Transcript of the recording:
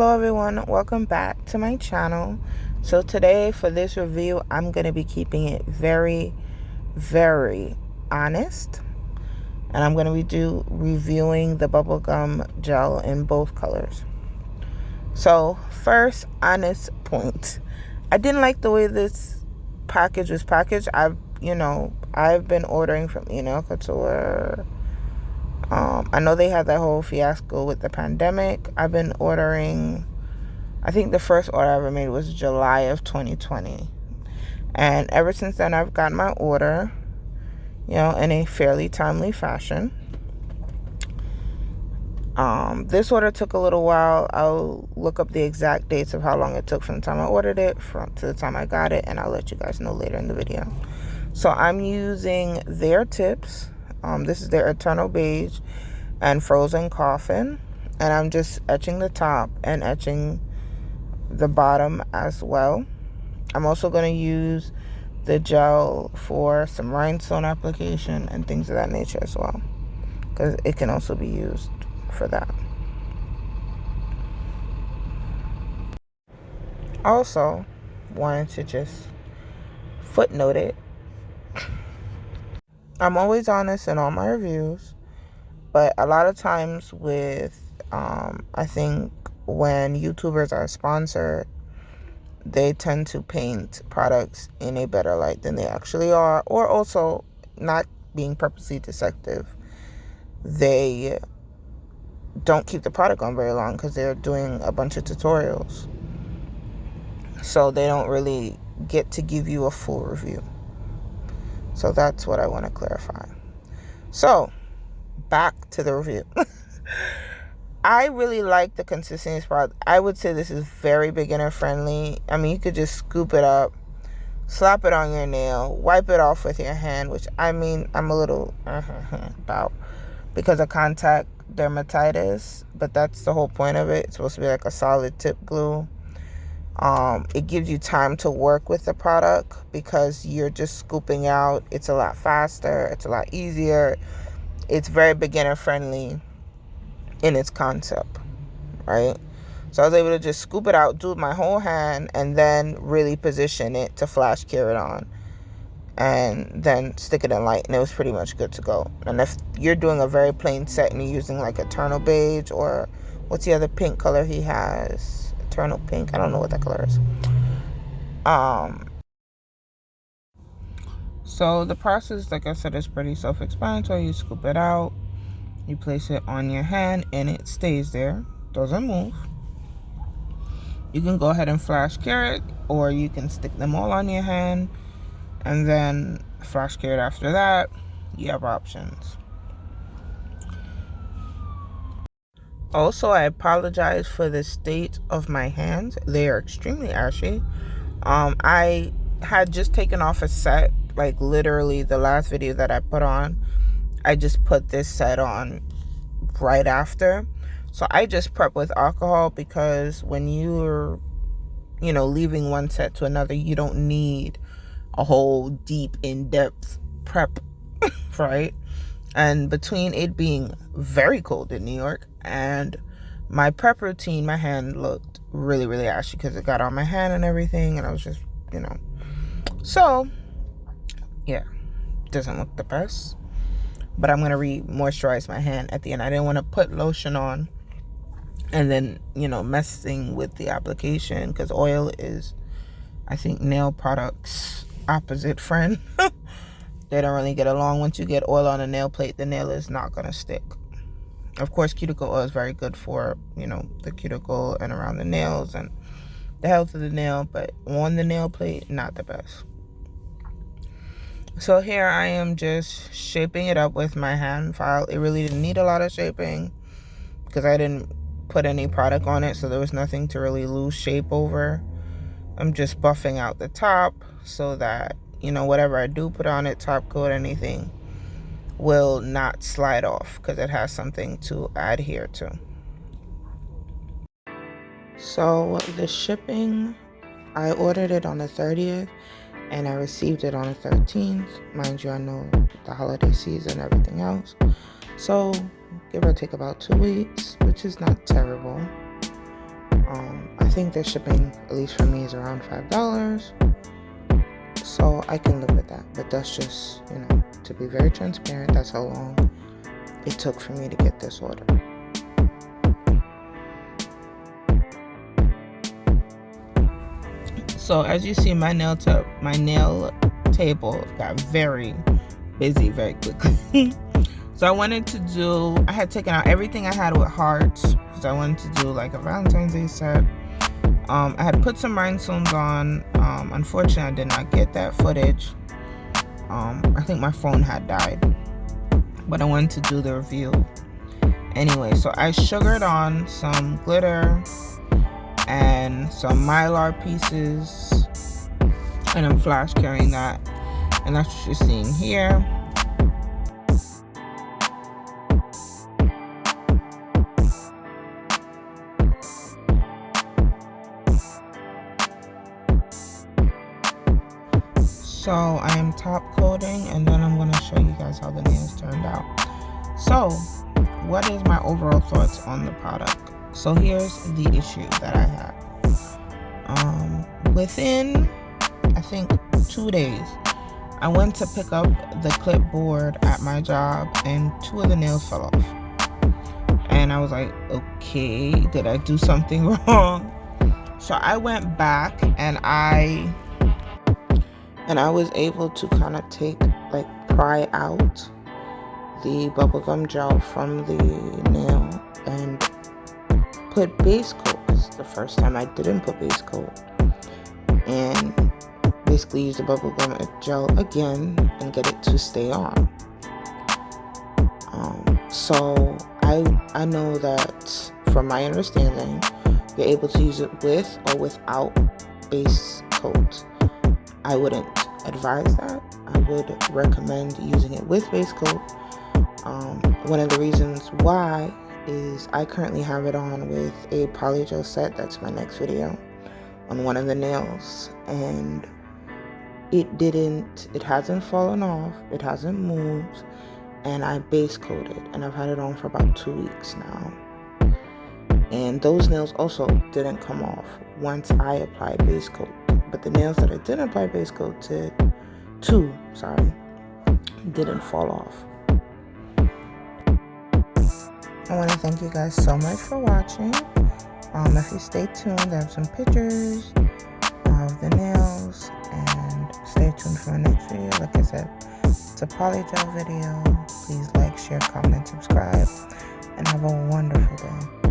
Hello everyone, welcome back to my channel. So today for this review, I'm going to be keeping it very honest, and I'm going to be reviewing the bubblegum gel in both colors. So first honest point, I didn't like the way this package was packaged. I've been ordering from Enailcouture. I know they had that whole fiasco with the pandemic. I've been ordering, I think the first order I ever made was July of 2020. And ever since then, I've gotten my order, in a fairly timely fashion. This order took a little while. I'll look up the exact dates of how long it took from the time I ordered it to the time I got it, and I'll let you guys know later in the video. So I'm using their tips. This is their Eternal Beige and Frozen Coffin. And I'm just etching the top and etching the bottom as well. I'm also going to use the gel for some rhinestone application and things of that nature as well, because it can also be used for that. Also, wanted to just footnote it. I'm always honest in all my reviews, but a lot of times with, I think when YouTubers are sponsored, they tend to paint products in a better light than they actually are, or also not being purposely deceptive. They don't keep the product on very long because they're doing a bunch of tutorials. So they don't really get to give you a full review. So that's what I want to clarify. So back to the review. I really like the consistency of this product. I would say this is very beginner friendly. I mean, you could just scoop it up, slap it on your nail, wipe it off with your hand, which I'm a little about because of contact dermatitis, but that's the whole point of it. It's supposed to be like a solid tip glue. It gives you time to work with the product because you're just scooping out. It's a lot faster. It's a lot easier. It's very beginner friendly in its concept, right? So I was able to just scoop it out, do it my whole hand, and then really position it to flash cure it on, and then stick it in light, and it was pretty much good to go. And if you're doing a very plain set and you're using like Eternal Beige, or what's the other pink color he has? Eternal Pink. I don't know what that color is. So the process, like I said, is pretty self-explanatory. You scoop it out, you place it on your hand, and it stays there, doesn't move. You can go ahead and flash cure it, or you can stick them all on your hand and then flash cure it after that. You have options. Also, I apologize for the state of my hands. They are extremely ashy. I had just taken off a set, like literally the last video that I put on. I just put this set on right after. So I just prep with alcohol because when you're, leaving one set to another, you don't need a whole deep, in-depth prep, right? And between it being very cold in New York and my prep routine, my hand looked really ashy because it got on my hand and everything, and I was just, So, yeah, doesn't look the best. But I'm going to re-moisturize my hand at the end. I didn't want to put lotion on and then, messing with the application, because oil is, I think, nail products' opposite friend. They don't really get along. Once you get oil on a nail plate, the nail is not going to stick. Of course, cuticle oil is very good for, the cuticle and around the nails and the health of the nail, but on the nail plate, not the best. So here I am just shaping it up with my hand file. It really didn't need a lot of shaping because I didn't put any product on it, so there was nothing to really lose shape over. I'm just buffing out the top so that, whatever I do put on it, top coat, anything, will not slide off because it has something to adhere to. So the shipping, I ordered it on the 30th and I received it on the 13th. Mind you, I know the holiday season and everything else. So give or take about 2 weeks, which is not terrible. I think the shipping, at least for me, is around $5. So I can live with that. But that's just, to be very transparent, that's how long it took for me to get this order. So as you see, my nail table got very busy very quickly. So I had taken out everything I had with hearts because I wanted to do like a Valentine's Day set. I had put some rhinestones on. Unfortunately, I did not get that footage. I think my phone had died, but I wanted to do the review anyway. So I sugared on some glitter and some mylar pieces, and I'm flash carrying that, and that's what you're seeing here. So I am top coating, and then I'm going to show you guys how the nails turned out. So what is my overall thoughts on the product? So here's the issue that I had. Within, I think, 2 days, I went to pick up the clipboard at my job, and 2 of the nails fell off. And I was like, okay, did I do something wrong? So I went back, and I was able to kind of pry out the bubblegum gel from the nail and put base coat. The first time I didn't put base coat, and basically use the bubblegum gel again and get it to stay on. So I know that from my understanding, you're able to use it with or without base coat. I wouldn't advise that. I would recommend using it with base coat. One of the reasons why is I currently have it on with a polygel set. That's my next video on one of the nails, and it hasn't fallen off, it hasn't moved, and I base coated, and I've had it on for about 2 weeks now, and those nails also didn't come off once I applied base coat. But the nails that I didn't apply base coat didn't fall off. I want to thank you guys so much for watching. If you stay tuned, I have some pictures of the nails, and stay tuned for my next video. Like I said, it's a polygel video. Please like, share, comment, subscribe, and have a wonderful day.